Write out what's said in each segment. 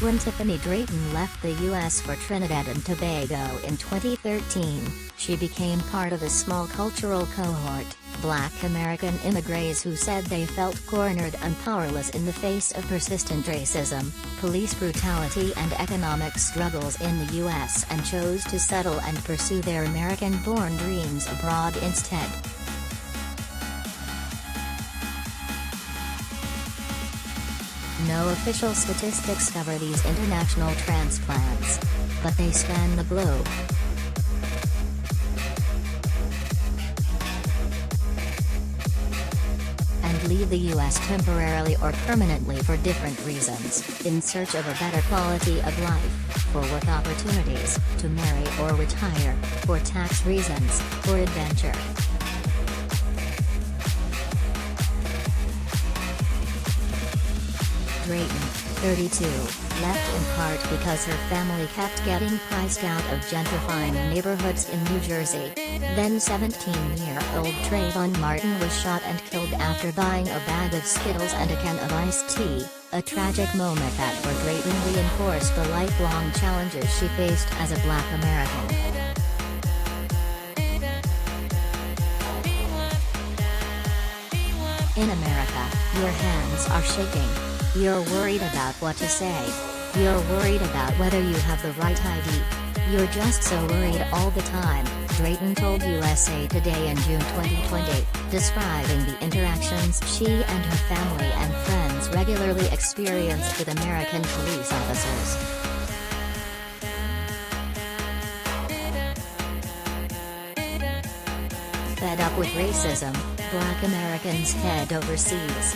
When Tiffanie Drayton left the U.S. for Trinidad and Tobago in 2013, she became part of a small cultural cohort, Black American emigres, who said they felt cornered and powerless in the face of persistent racism, police brutality and economic struggles in the U.S. and chose to settle and pursue their American-born dreams abroad instead. No official statistics cover these international transplants, but they span the globe. And leave the U.S. temporarily or permanently for different reasons, in search of a better quality of life, for work opportunities, to marry or retire, for tax reasons, for adventure. Drayton, 32, left in part because her family kept getting priced out of gentrifying neighborhoods in New Jersey. Then 17-year-old Trayvon Martin was shot and killed after buying a bag of Skittles and a can of iced tea, a tragic moment that for Drayton reinforced the lifelong challenges she faced as a Black American. In America, your hands are shaking. You're worried about what to say. You're worried about whether you have the right ID. You're just so worried all the time, Drayton told USA Today in June 2020, describing the interactions she and her family and friends regularly experienced with American police officers. Fed up with racism, Black Americans head overseas.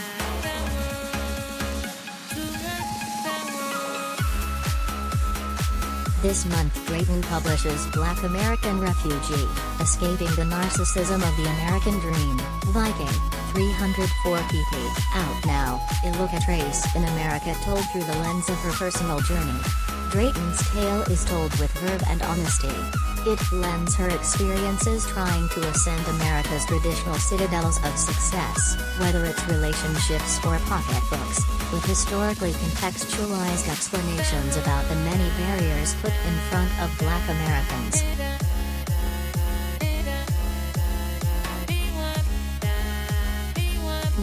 This month Drayton publishes Black American Refugee, Escaping the Narcissism of the American Dream, Viking, 304 pp. Out now, a look at race in America told through the lens of her personal journey. Drayton's tale is told with verve and honesty. It blends her experiences trying to ascend America's traditional citadels of success, whether it's relationships or pocketbooks, with historically contextualized explanations about the many barriers put in front of Black Americans.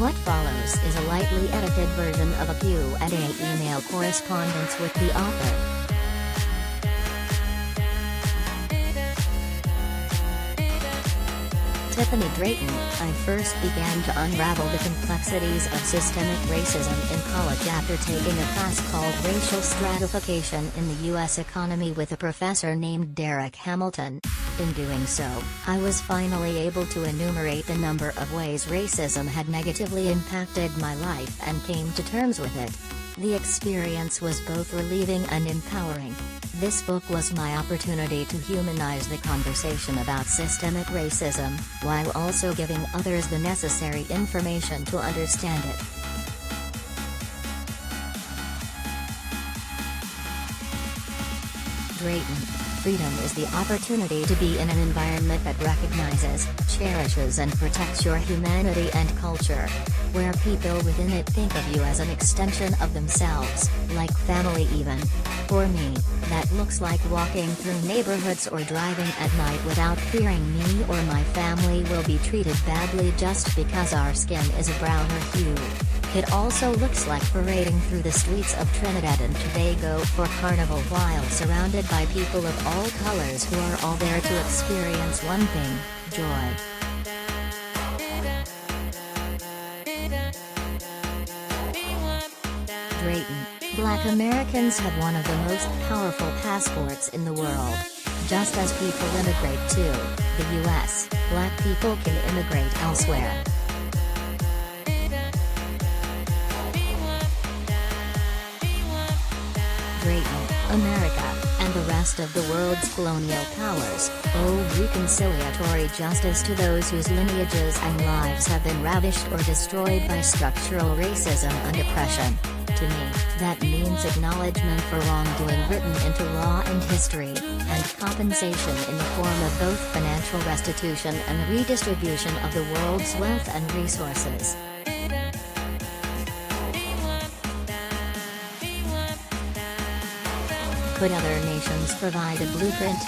What follows is a lightly edited version of a Q&A email correspondence with the author. Tiffanie Drayton, I first began to unravel the complexities of systemic racism in college after taking a class called Racial Stratification in the U.S. Economy with a professor named Derek Hamilton. In doing so, I was finally able to enumerate the number of ways racism had negatively impacted my life and came to terms with it. The experience was both relieving and empowering. This book was my opportunity to humanize the conversation about systemic racism, while also giving others the necessary information to understand it. Drayton, freedom is the opportunity to be in an environment that recognizes, cherishes and protects your humanity and culture, where people within it think of you as an extension of themselves, like family even. For me, that looks like walking through neighborhoods or driving at night without fearing me or my family will be treated badly just because our skin is a browner hue. It also looks like parading through the streets of Trinidad and Tobago for Carnival while surrounded by people of all colors who are all there to experience one thing, joy. Drayton, Black Americans have one of the most powerful passports in the world. Just as people immigrate to the U.S., Black people can immigrate elsewhere. Drayton, America, and the rest of the world's colonial powers, owe reconciliatory justice to those whose lineages and lives have been ravished or destroyed by structural racism and oppression. To me, that means acknowledgement for wrongdoing written into law and history, and compensation in the form of both financial restitution and redistribution of the world's wealth and resources. Could other nations provide a blueprint?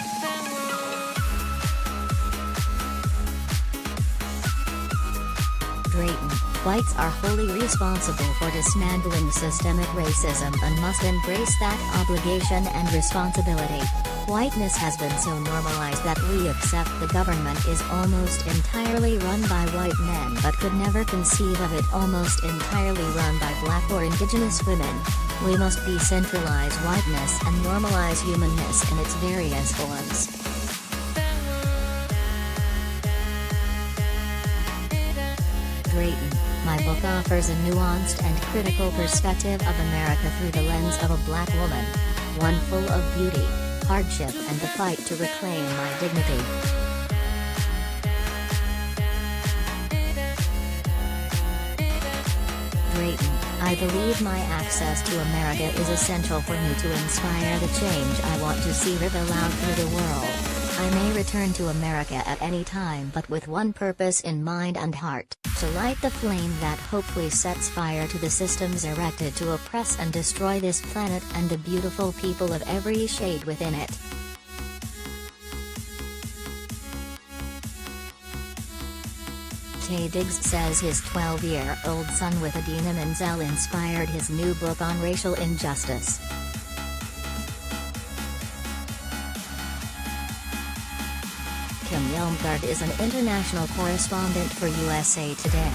Drayton, whites are wholly responsible for dismantling systemic racism and must embrace that obligation and responsibility. Whiteness has been so normalized that we accept the government is almost entirely run by white men but could never conceive of it almost entirely run by black or indigenous women. We must decentralize whiteness and normalize humanness in its various forms. Drayton, my book offers a nuanced and critical perspective of America through the lens of a black woman. One full of beauty, hardship and the fight to reclaim my dignity. Drayton, I believe my access to America is essential for me to inspire the change I want to see ripple out through the world. I may return to America at any time but with one purpose in mind and heart, to light the flame that hopefully sets fire to the systems erected to oppress and destroy this planet and the beautiful people of every shade within it. Taye Diggs says his 12-year-old son with Idina Menzel inspired his new book on racial injustice. Kim Yelmgard is an international correspondent for USA Today.